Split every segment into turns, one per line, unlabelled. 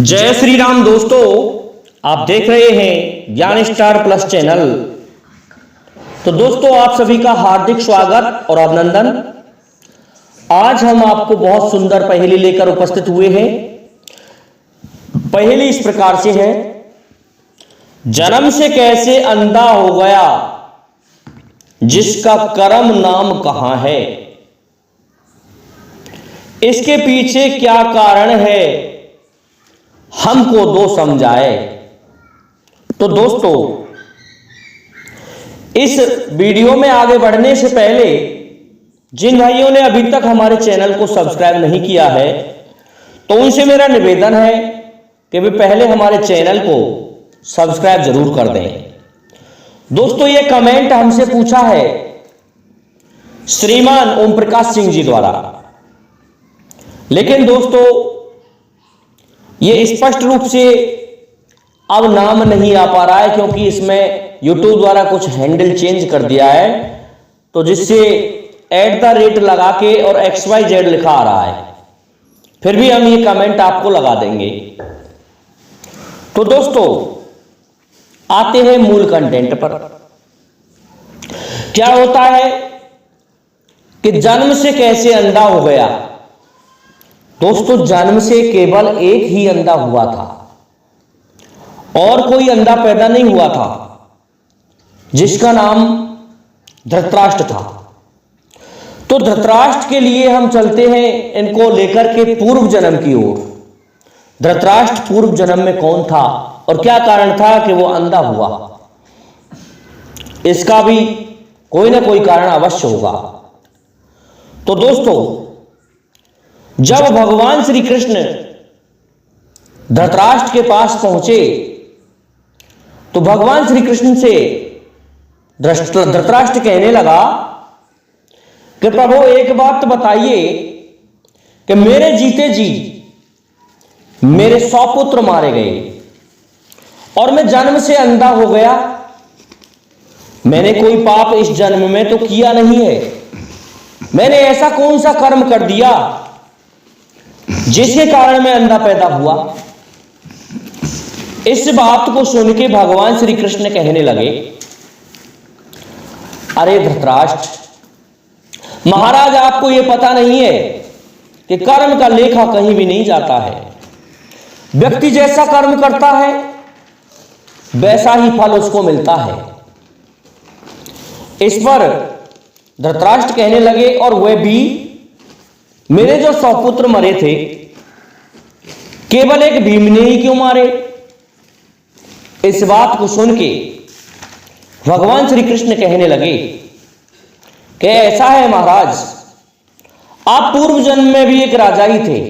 जय श्री राम दोस्तों, आप देख रहे हैं ज्ञान स्टार प्लस चैनल। तो दोस्तों, आप सभी का हार्दिक स्वागत और अभिनंदन। आज हम आपको बहुत सुंदर पहेली लेकर उपस्थित हुए हैं। पहेली इस प्रकार से है, जन्म से कैसे अंधा हो गया, जिसका कर्म नाम कहां है, इसके पीछे क्या कारण है, हमको दो समझाए। तो दोस्तों, इस वीडियो में आगे बढ़ने से पहले जिन भाइयों ने अभी तक हमारे चैनल को सब्सक्राइब नहीं किया है, तो उनसे मेरा निवेदन है कि वे पहले हमारे चैनल को सब्सक्राइब जरूर कर दें। दोस्तों, ये कमेंट हमसे पूछा है श्रीमान ओम प्रकाश सिंह जी द्वारा, लेकिन दोस्तों ये स्पष्ट रूप से अब नाम नहीं आ पा रहा है, क्योंकि इसमें YouTube द्वारा कुछ हैंडल चेंज कर दिया है, तो जिससे @ लगा के और XYZ लिखा आ रहा है। फिर भी हम ये कमेंट आपको लगा देंगे। तो दोस्तों, आते हैं मूल कंटेंट पर। क्या होता है कि जन्म से कैसे अंधा हो गया। दोस्तों, जन्म से केवल एक ही अंधा हुआ था और कोई अंधा पैदा नहीं हुआ था, जिसका नाम धृतराष्ट्र था। तो धृतराष्ट्र के लिए हम चलते हैं इनको लेकर के पूर्व जन्म की ओर। धृतराष्ट्र पूर्व जन्म में कौन था और क्या कारण था कि वो अंधा हुआ, इसका भी कोई ना कोई कारण अवश्य होगा। तो दोस्तों, जब भगवान श्री कृष्ण धृतराष्ट्र के पास पहुंचे, तो भगवान श्री कृष्ण से धृतराष्ट्र कहने लगा कि प्रभु, एक बात बताइए कि मेरे जीते जी मेरे 100 पुत्र मारे गए और मैं जन्म से अंधा हो गया। मैंने कोई पाप इस जन्म में तो किया नहीं है। मैंने ऐसा कौन सा कर्म कर दिया जिसके कारण मैं अंधा पैदा हुआ। इस बात को सुन के भगवान श्री कृष्ण कहने लगे, अरे धृतराष्ट्र महाराज, आपको यह पता नहीं है कि कर्म का लेखा कहीं भी नहीं जाता है। व्यक्ति जैसा कर्म करता है वैसा ही फल उसको मिलता है। इस पर धृतराष्ट्र कहने लगे, और वह भी मेरे जो 100 पुत्र मरे थे, केवल एक भीम ने ही क्यों मारे। इस बात को सुन के भगवान श्री कृष्ण कहने लगे कि ऐसा है महाराज, आप पूर्व जन्म में भी एक राजा ही थे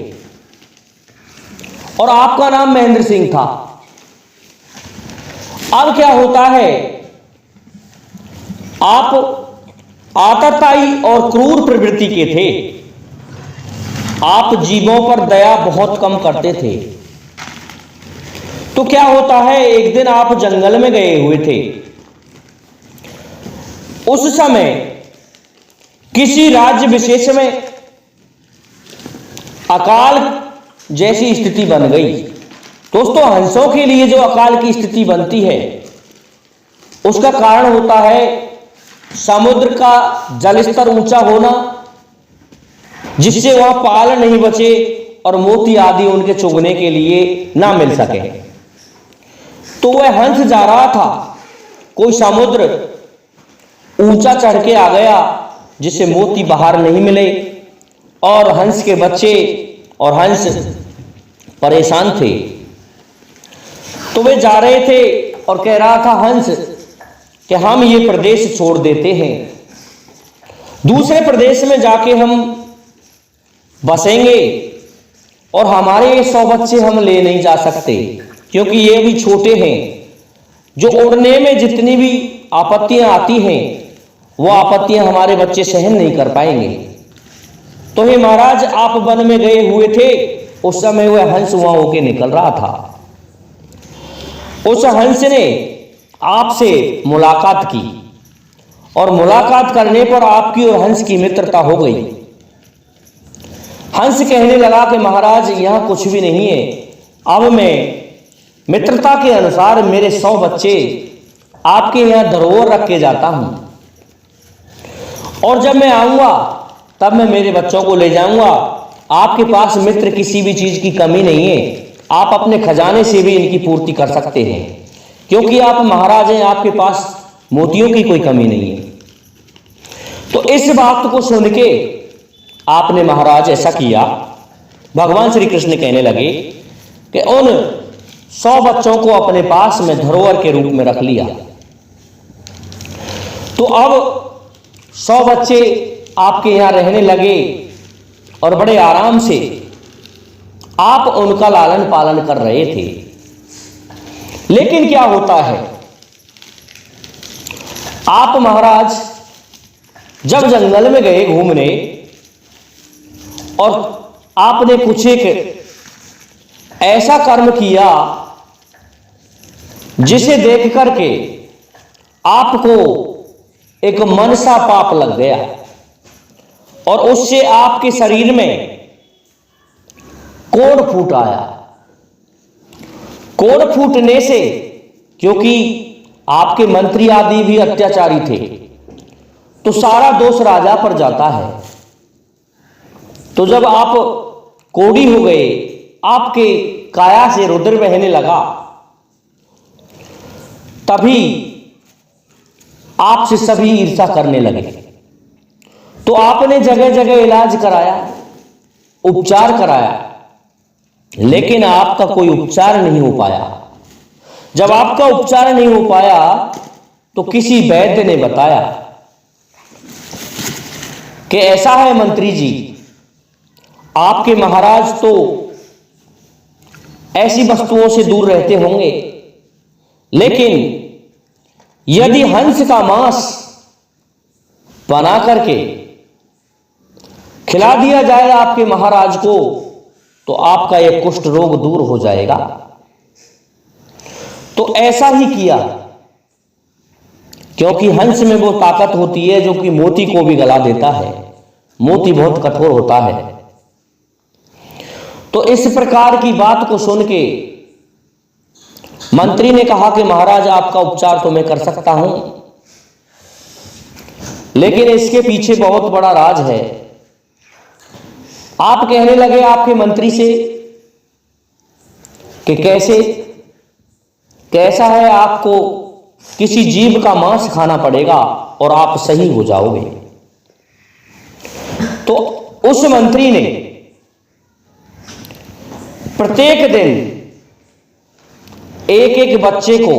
और आपका नाम महेंद्र सिंह था। अब क्या होता है, आप आतताई और क्रूर प्रवृत्ति के थे। आप जीवों पर दया बहुत कम करते थे। तो क्या होता है, एक दिन आप जंगल में गए हुए थे। उस समय किसी राज्य विशेष में अकाल जैसी स्थिति बन गई। दोस्तों, हंसों के लिए जो अकाल की स्थिति बनती है, उसका कारण होता है समुद्र का जल स्तर ऊंचा होना, जिससे वह पाल नहीं बचे और मोती आदि उनके चुगने के लिए ना मिल सके। तो वह हंस जा रहा था, कोई समुद्र ऊंचा चढ़ के आ गया जिससे मोती बाहर नहीं मिले, और हंस के बच्चे और हंस परेशान थे। तो वे जा रहे थे और कह रहा था हंस कि हम ये प्रदेश छोड़ देते हैं, दूसरे प्रदेश में जाके हम बसेंगे, और हमारे 100 बच्चे हम ले नहीं जा सकते, क्योंकि ये भी छोटे हैं। जो उड़ने में जितनी भी आपत्तियां आती हैं, वो आपत्तियां हमारे बच्चे सहन नहीं कर पाएंगे। तो हे महाराज, आप वन में गए हुए थे, उस समय वह हंस वहां होके निकल रहा था। उस हंस ने आपसे मुलाकात की, और मुलाकात करने पर आपकी और हंस की मित्रता हो गई। हंस कहने लगा कि महाराज, यहां कुछ भी नहीं है, अब मैं मित्रता के अनुसार मेरे 100 बच्चे आपके यहाँ धरोहर रख के जाता हूं, और जब मैं आऊंगा तब मैं मेरे बच्चों को ले जाऊंगा। आपके पास मित्र किसी भी चीज की कमी नहीं है, आप अपने खजाने से भी इनकी पूर्ति कर सकते हैं, क्योंकि आप महाराज हैं, आपके पास मोतियों की कोई कमी नहीं है। तो इस बात को सुन के आपने महाराज ऐसा किया। भगवान श्री कृष्ण कहने लगे कि उन 100 बच्चों को अपने पास में धरोहर के रूप में रख लिया। तो अब 100 बच्चे आपके यहां रहने लगे और बड़े आराम से आप उनका लालन पालन कर रहे थे। लेकिन क्या होता है, आप महाराज जब जंगल में गए घूमने और आपने कुछ एक ऐसा कर्म किया जिसे देख करके आपको एक मनसा पाप लग गया, और उससे आपके शरीर में कोढ़ फूट आया। कोढ़ फूटने से, क्योंकि आपके मंत्री आदि भी अत्याचारी थे, तो सारा दोष राजा पर जाता है। तो जब आप कोढ़ी हो गए, आपके काया से रुधिर बहने लगा, तभी आपसे सभी ईर्ष्या करने लगे। तो आपने जगह जगह इलाज कराया, उपचार कराया, लेकिन आपका कोई उपचार नहीं हो पाया। जब आपका उपचार नहीं हो पाया तो किसी वैद्य ने बताया कि ऐसा है मंत्री जी, आपके महाराज तो ऐसी वस्तुओं से दूर रहते होंगे, लेकिन यदि हंस का मांस बना करके खिला दिया जाए आपके महाराज को, तो आपका यह कुष्ठ रोग दूर हो जाएगा। तो ऐसा ही किया, क्योंकि हंस में वो ताकत होती है जो कि मोती को भी गला देता है। मोती बहुत कठोर होता है। तो इस प्रकार की बात को सुन के मंत्री ने कहा कि महाराज आपका उपचार तो मैं कर सकता हूं, लेकिन इसके पीछे बहुत बड़ा राज है। आप कहने लगे आपके मंत्री से कि कैसा है, आपको किसी जीव का मांस खाना पड़ेगा और आप सही हो जाओगे। तो उस मंत्री ने प्रत्येक दिन एक एक बच्चे को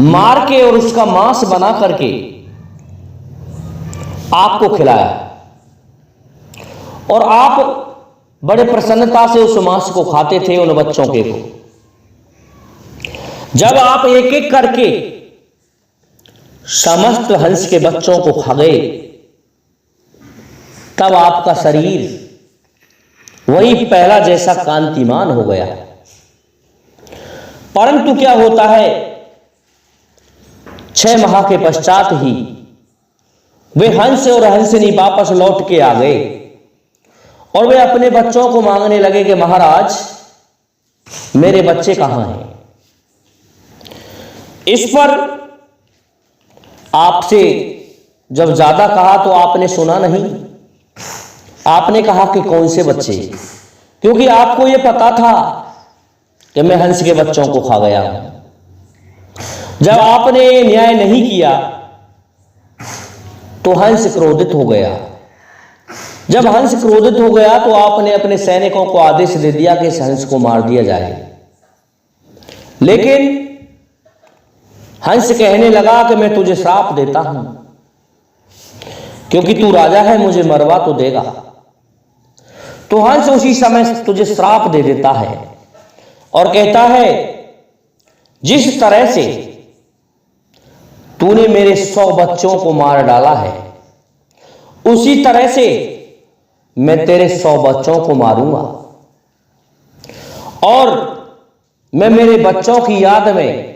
मार के और उसका मांस बना करके आपको खिलाया, और आप बड़े प्रसन्नता से उस मांस को खाते थे, उन बच्चों के को। जब आप एक एक करके समस्त हंस के बच्चों को खा गए, तब आपका शरीर वही पहला जैसा कांतिमान हो गया। परंतु क्या होता है, 6 माह के पश्चात ही वे हंस और हंसनी वापस लौट के आ गए, और वे अपने बच्चों को मांगने लगे कि महाराज मेरे बच्चे कहां हैं। इस पर आपसे जब ज्यादा कहा तो आपने सुना नहीं। आपने कहा कि कौन से बच्चे, क्योंकि आपको यह पता था कि मैं हंस के बच्चों को खा गया हूं। जब आपने न्याय नहीं किया तो हंस क्रोधित हो गया। जब हंस क्रोधित हो गया तो आपने अपने सैनिकों को आदेश दे दिया कि इस हंस को मार दिया जाए। लेकिन हंस कहने लगा कि मैं तुझे श्राप देता हूं, क्योंकि तू राजा है, मुझे मरवा तो देगा। तो हंस उसी समय तुझे श्राप दे देता है और कहता है, जिस तरह से तूने मेरे 100 बच्चों को मार डाला है, उसी तरह से मैं तेरे 100 बच्चों को मारूंगा, और मैं मेरे बच्चों की याद में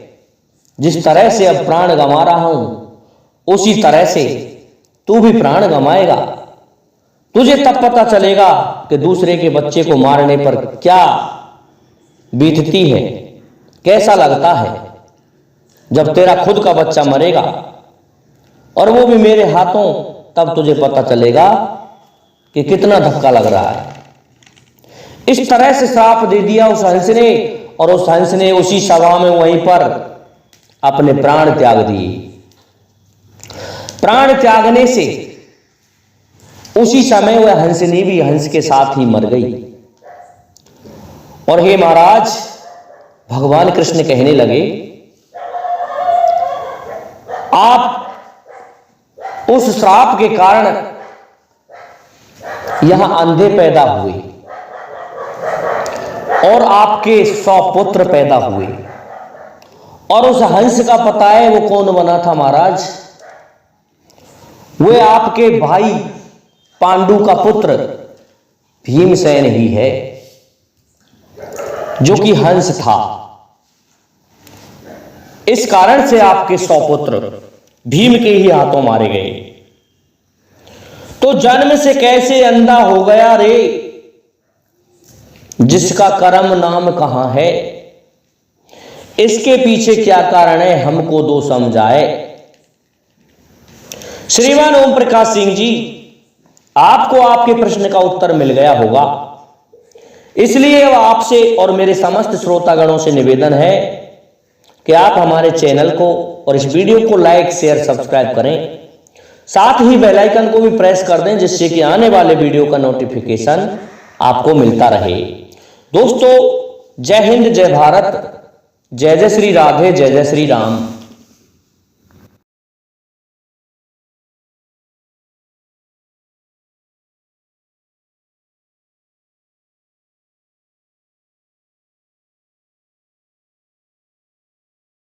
जिस तरह से अब प्राण गंवा रहा हूं, उसी तरह से तू भी प्राण गंवाएगा। तुझे तब पता चलेगा कि दूसरे के बच्चे को मारने पर क्या बीतती है, कैसा लगता है जब तेरा खुद का बच्चा मरेगा, और वो भी मेरे हाथों। तब तुझे पता चलेगा कि कितना धक्का लग रहा है। इस तरह से श्राप दे दिया उस हंस ने, और उस हंस ने उसी सभा में वहीं पर अपने प्राण त्याग दिए। प्राण त्यागने से उसी समय वह हंसनी भी हंस के साथ ही मर गई। और हे महाराज, भगवान कृष्ण कहने लगे, आप उस श्राप के कारण यहां अंधे पैदा हुए और आपके 100 पुत्र पैदा हुए। और उस हंस का पता है वो कौन बना था महाराज? वो आपके भाई पांडु का पुत्र भीमसेन ही है, जो कि हंस था। इस कारण से आपके 100 पुत्र भीम के ही हाथों मारे गए। तो जन्म से कैसे अंधा हो गया रे, जिसका कर्म नाम कहां है? इसके पीछे क्या कारण है, हमको दो समझाए। श्रीमान ओम प्रकाश सिंह जी, आपको आपके प्रश्न का उत्तर मिल गया होगा, इसलिए आपसे और मेरे समस्त श्रोतागणों से निवेदन है कि आप हमारे चैनल को और इस वीडियो को लाइक, शेयर, सब्सक्राइब करें। साथ ही बेल आइकन को भी प्रेस कर दें, जिससे कि आने वाले वीडियो का नोटिफिकेशन आपको मिलता रहे। दोस्तों, जय हिंद, जय भारत, जय जय श्री राधे, जय जय श्री राम।